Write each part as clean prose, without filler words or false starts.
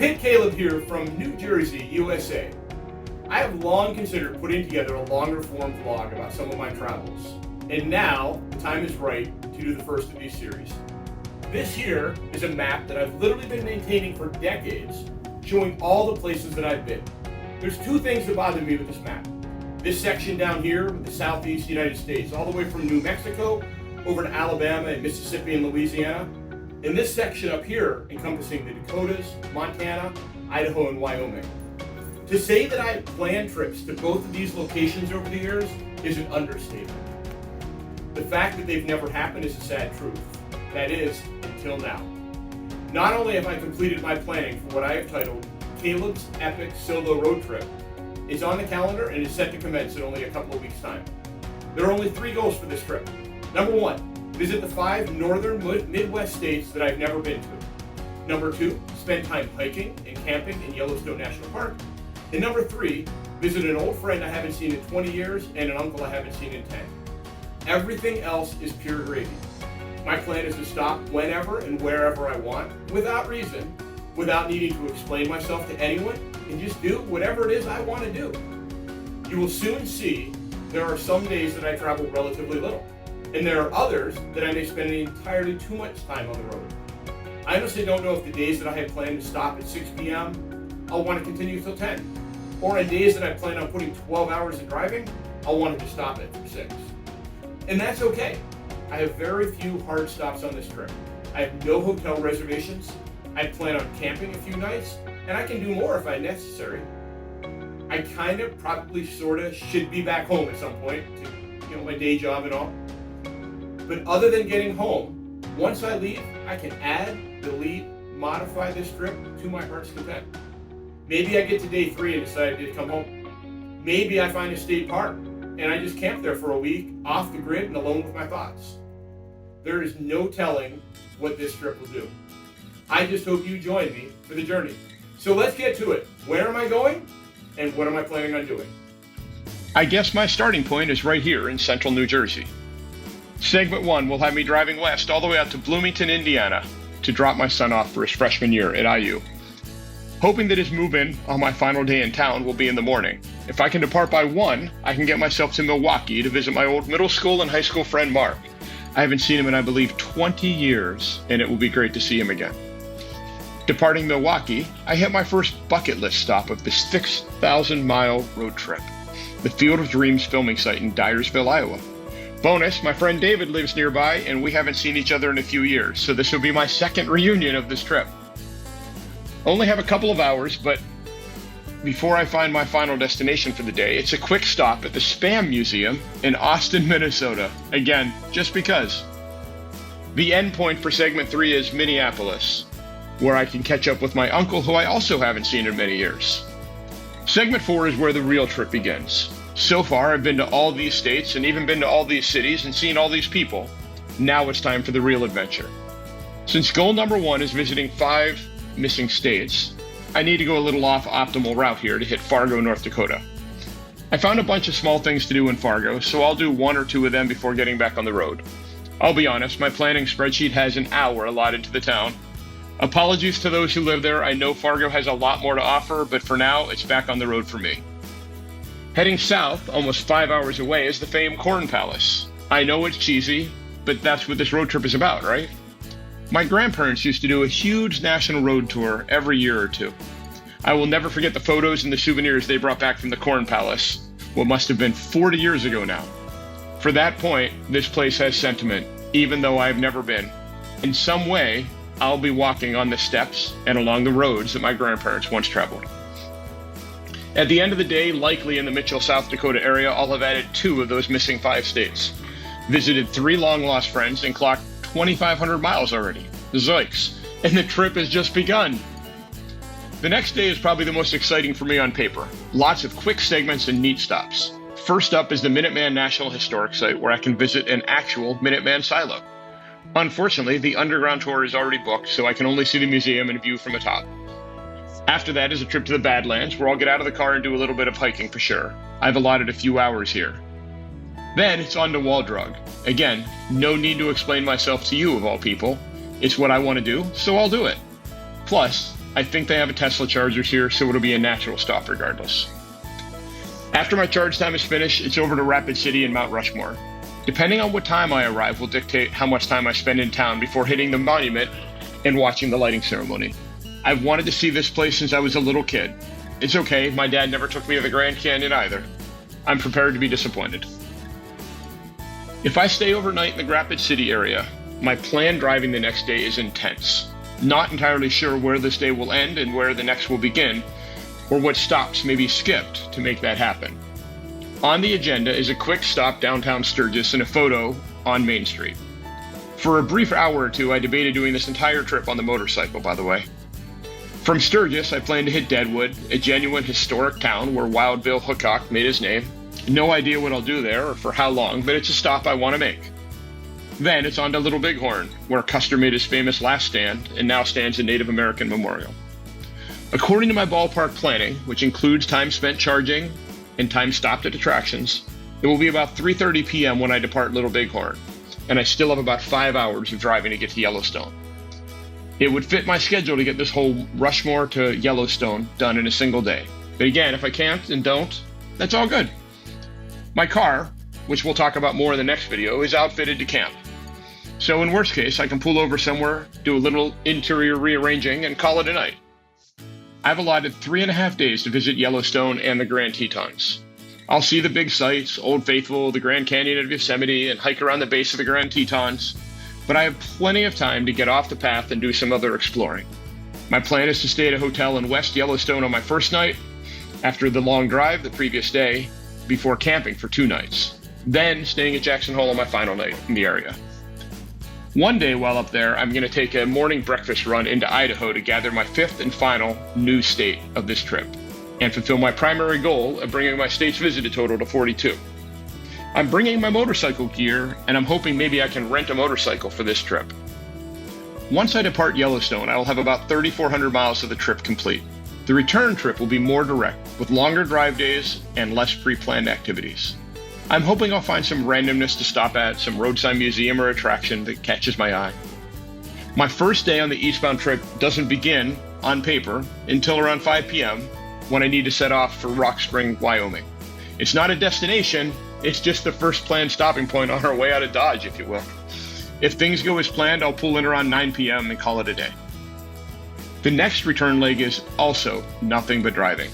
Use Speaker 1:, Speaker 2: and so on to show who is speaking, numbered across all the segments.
Speaker 1: PittCaleb here from New Jersey, USA. I have long considered putting together a longer form vlog about some of my travels, and now the time is right to do the first of these series. This here is a map that I've literally been maintaining for decades, showing all the places that I've been. There's two things that bother me with this map. This section down here with the southeast United States, all the way from New Mexico over to Alabama and Mississippi and Louisiana, and this section up here encompassing the Dakotas, Montana, Idaho, and Wyoming. To say that I have planned trips to both of these locations over the years is an understatement. The fact that they've never happened is a sad truth. That is, until now. Not only have I completed my planning for what I have titled Caleb's Epic Solo Road Trip, it's on the calendar and is set to commence in only a couple of weeks' time. There are only 3 goals for this trip. Number 1, visit the 5 northern Midwest states that I've never been to. Number 2, spend time hiking and camping in Yellowstone National Park. And number 3, visit an old friend I haven't seen in 20 years and an uncle I haven't seen in 10. Everything else is pure gravy. My plan is to stop whenever and wherever I want, without reason, without needing to explain myself to anyone, and just do whatever it is I want to do. You will soon see there are some days that I travel relatively little, and there are others that I may spend entirely too much time on the road. I honestly don't know if the days that I had planned to stop at 6 p.m., I'll want to continue till 10. Or on days that I plan on putting 12 hours in driving, I'll want to stop at 6. And that's okay. I have very few hard stops on this trip. I have no hotel reservations. I plan on camping a few nights, and I can do more if necessary. I kind of, probably, sort of, should be back home at some point to, my day job and all. But other than getting home, once I leave, I can add, delete, modify this trip to my heart's content. Maybe I get to day 3 and decide to come home. Maybe I find a state park and I just camp there for a week, off the grid and alone with my thoughts. There is no telling what this trip will do. I just hope you join me for the journey. So let's get to it. Where am I going and what am I planning on doing?
Speaker 2: I guess my starting point is right here in central New Jersey. Segment 1 will have me driving west all the way out to Bloomington, Indiana to drop my son off for his freshman year at IU. Hoping that his move-in on my final day in town will be in the morning. If I can depart by 1, I can get myself to Milwaukee to visit my old middle school and high school friend Mark. I haven't seen him in, I believe, 20 years, and it will be great to see him again. Departing Milwaukee, I hit my first bucket list stop of the 6,000-mile road trip, the Field of Dreams filming site in Dyersville, Iowa. Bonus, my friend David lives nearby, and we haven't seen each other in a few years, so this will be my second reunion of this trip. Only have a couple of hours, but before I find my final destination for the day, it's a quick stop at the Spam Museum in Austin, Minnesota. Again, just because. The end point for segment 3 is Minneapolis, where I can catch up with my uncle, who I also haven't seen in many years. Segment 4 is where the real trip begins. So far, I've been to all these states and even been to all these cities and seen all these people. Now it's time for the real adventure. Since goal number 1 is visiting 5 missing states, I need to go a little off optimal route here to hit Fargo, North Dakota. I found a bunch of small things to do in Fargo, so I'll do 1 or 2 of them before getting back on the road. I'll be honest, my planning spreadsheet has an hour allotted to the town. Apologies to those who live there. I know Fargo has a lot more to offer, but for now, it's back on the road for me. Heading south, almost 5 hours away, is the famed Corn Palace. I know it's cheesy, but that's what this road trip is about, right? My grandparents used to do a huge national road tour every year or 2. I will never forget the photos and the souvenirs they brought back from the Corn Palace, what must have been 40 years ago now. For that point, this place has sentiment, even though I've never been. In some way, I'll be walking on the steps and along the roads that my grandparents once traveled. At the end of the day, likely in the Mitchell, South Dakota area, I'll have added 2 of those missing 5 states, visited 3 long-lost friends, and clocked 2,500 miles already. Zoinks. And the trip has just begun. The next day is probably the most exciting for me on paper. Lots of quick segments and neat stops. First up is the Minuteman National Historic Site, where I can visit an actual Minuteman silo. Unfortunately, the underground tour is already booked, so I can only see the museum and view from the top. After that is a trip to the Badlands, where I'll get out of the car and do a little bit of hiking for sure. I've allotted a few hours here. Then it's on to Waldrug. Again, no need to explain myself to you of all people. It's what I want to do, so I'll do it. Plus, I think they have a Tesla chargers here, so it'll be a natural stop regardless. After my charge time is finished, it's over to Rapid City and Mount Rushmore. Depending on what time I arrive will dictate how much time I spend in town before hitting the monument and watching the lighting ceremony. I've wanted to see this place since I was a little kid. It's okay, my dad never took me to the Grand Canyon either. I'm prepared to be disappointed. If I stay overnight in the Rapid City area, my planned driving the next day is intense. Not entirely sure where this day will end and where the next will begin, or what stops may be skipped to make that happen. On the agenda is a quick stop downtown Sturgis and a photo on Main Street. For a brief hour or two, I debated doing this entire trip on the motorcycle, by the way. From Sturgis, I plan to hit Deadwood, a genuine historic town where Wild Bill Hickok made his name. No idea what I'll do there or for how long, but it's a stop I want to make. Then it's on to Little Bighorn, where Custer made his famous last stand and now stands a Native American memorial. According to my ballpark planning, which includes time spent charging and time stopped at attractions, it will be about 3:30 p.m. when I depart Little Bighorn, and I still have about 5 hours of driving to get to Yellowstone. It would fit my schedule to get this whole Rushmore to Yellowstone done in a single day. But again, if I can't and don't, that's all good. My car, which we'll talk about more in the next video, is outfitted to camp. So in worst case, I can pull over somewhere, do a little interior rearranging, and call it a night. I've allotted 3.5 days to visit Yellowstone and the Grand Tetons. I'll see the big sights, Old Faithful, the Grand Canyon of Yosemite, and hike around the base of the Grand Tetons, but I have plenty of time to get off the path and do some other exploring. My plan is to stay at a hotel in West Yellowstone on my first night, after the long drive the previous day, before camping for 2 nights, then staying at Jackson Hole on my final night in the area. One day while up there, I'm going to take a morning breakfast run into Idaho to gather my 5th and final new state of this trip, and fulfill my primary goal of bringing my state's visited total to 42. I'm bringing my motorcycle gear, and I'm hoping maybe I can rent a motorcycle for this trip. Once I depart Yellowstone, I will have about 3,400 miles of the trip complete. The return trip will be more direct, with longer drive days and less pre-planned activities. I'm hoping I'll find some randomness to stop at, some roadside museum or attraction that catches my eye. My first day on the eastbound trip doesn't begin, on paper, until around 5 p.m. when I need to set off for Rock Spring, Wyoming. It's not a destination, it's just the first planned stopping point on our way out of Dodge, if you will. If things go as planned, I'll pull in around 9 p.m. and call it a day. The next return leg is also nothing but driving.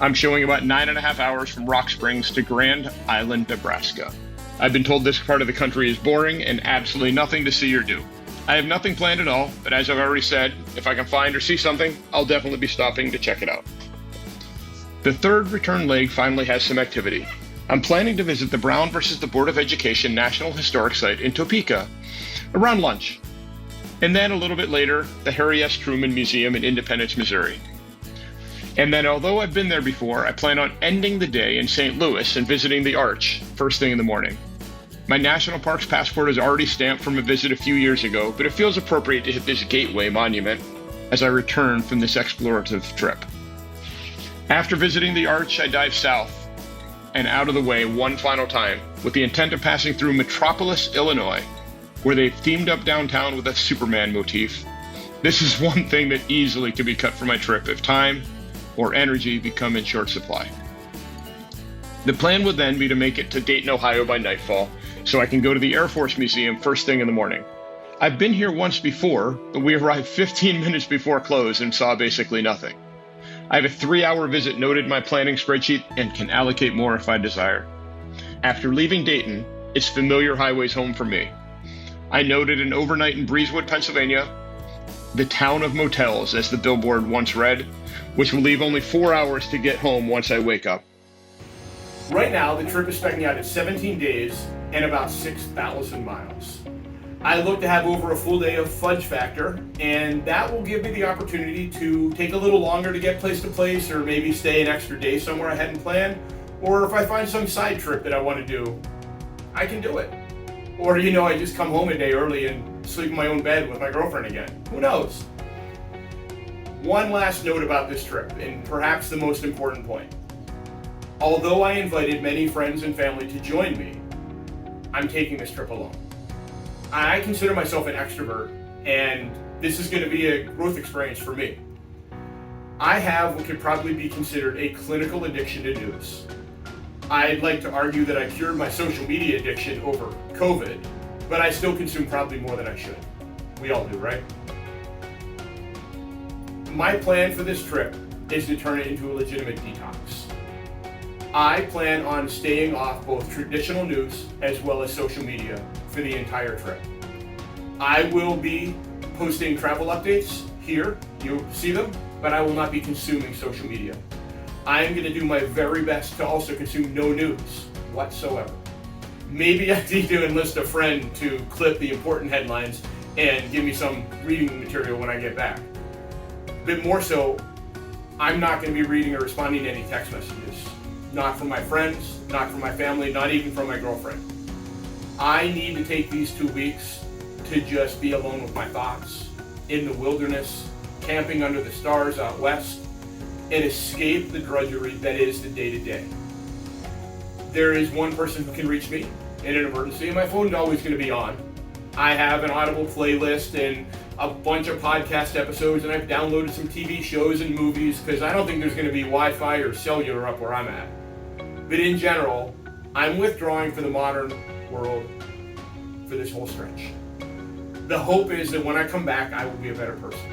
Speaker 2: I'm showing about 9.5 hours from Rock Springs to Grand Island, Nebraska. I've been told this part of the country is boring and absolutely nothing to see or do. I have nothing planned at all, but as I've already said, if I can find or see something, I'll definitely be stopping to check it out. The third return leg finally has some activity. I'm planning to visit the Brown versus the Board of Education National Historic Site in Topeka around lunch. And then a little bit later, the Harry S. Truman Museum in Independence, Missouri. And then, although I've been there before, I plan on ending the day in St. Louis and visiting the Arch first thing in the morning. My National Parks passport is already stamped from a visit a few years ago, but it feels appropriate to hit this gateway monument as I return from this explorative trip. After visiting the Arch, I dive south and out of the way one final time with the intent of passing through Metropolis, Illinois, where they've themed up downtown with a Superman motif. This is one thing that easily could be cut from my trip if time or energy become in short supply. The plan would then be to make it to Dayton, Ohio by nightfall, so I can go to the Air Force Museum first thing in the morning. I've been here once before, but we arrived 15 minutes before close and saw basically nothing. I have a 3-hour visit noted in my planning spreadsheet and can allocate more if I desire. After leaving Dayton, it's familiar highways home for me. I noted an overnight in Breezewood, Pennsylvania, the town of motels, as the billboard once read, which will leave only 4 hours to get home once I wake up.
Speaker 1: Right now, the trip is specking out at 17 days and about 6,000 miles. I look to have over a full day of fudge factor, and that will give me the opportunity to take a little longer to get place to place, or maybe stay an extra day somewhere I hadn't planned, or if I find some side trip that I want to do, I can do it. Or, I just come home a day early and sleep in my own bed with my girlfriend again. Who knows? One last note about this trip, and perhaps the most important point. Although I invited many friends and family to join me, I'm taking this trip alone. I consider myself an extrovert, and this is going to be a growth experience for me. I have what could probably be considered a clinical addiction to news. I'd like to argue that I cured my social media addiction over COVID, but I still consume probably more than I should. We all do, right? My plan for this trip is to turn it into a legitimate detox. I plan on staying off both traditional news as well as social media for the entire trip. I will be posting travel updates here, you'll see them, but I will not be consuming social media. I am going to do my very best to also consume no news whatsoever. Maybe I need to enlist a friend to clip the important headlines and give me some reading material when I get back. But more so, I'm not going to be reading or responding to any text messages. Not from my friends, not from my family, not even from my girlfriend. I need to take these 2 weeks to just be alone with my thoughts, in the wilderness, camping under the stars out west, and escape the drudgery that is the day-to-day. There is one person who can reach me in an emergency, and my phone's always going to be on. I have an Audible playlist and a bunch of podcast episodes, and I've downloaded some TV shows and movies because I don't think there's going to be Wi-Fi or cellular up where I'm at. But in general, I'm withdrawing from the modern world for this whole stretch. The hope is that when I come back, I will be a better person.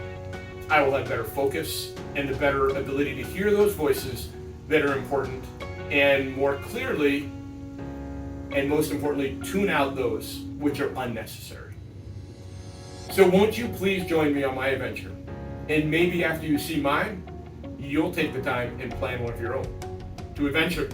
Speaker 1: I will have better focus and the better ability to hear those voices that are important and more clearly, and most importantly, tune out those which are unnecessary. So won't you please join me on my adventure? And maybe after you see mine, you'll take the time and plan one of your own. To adventure.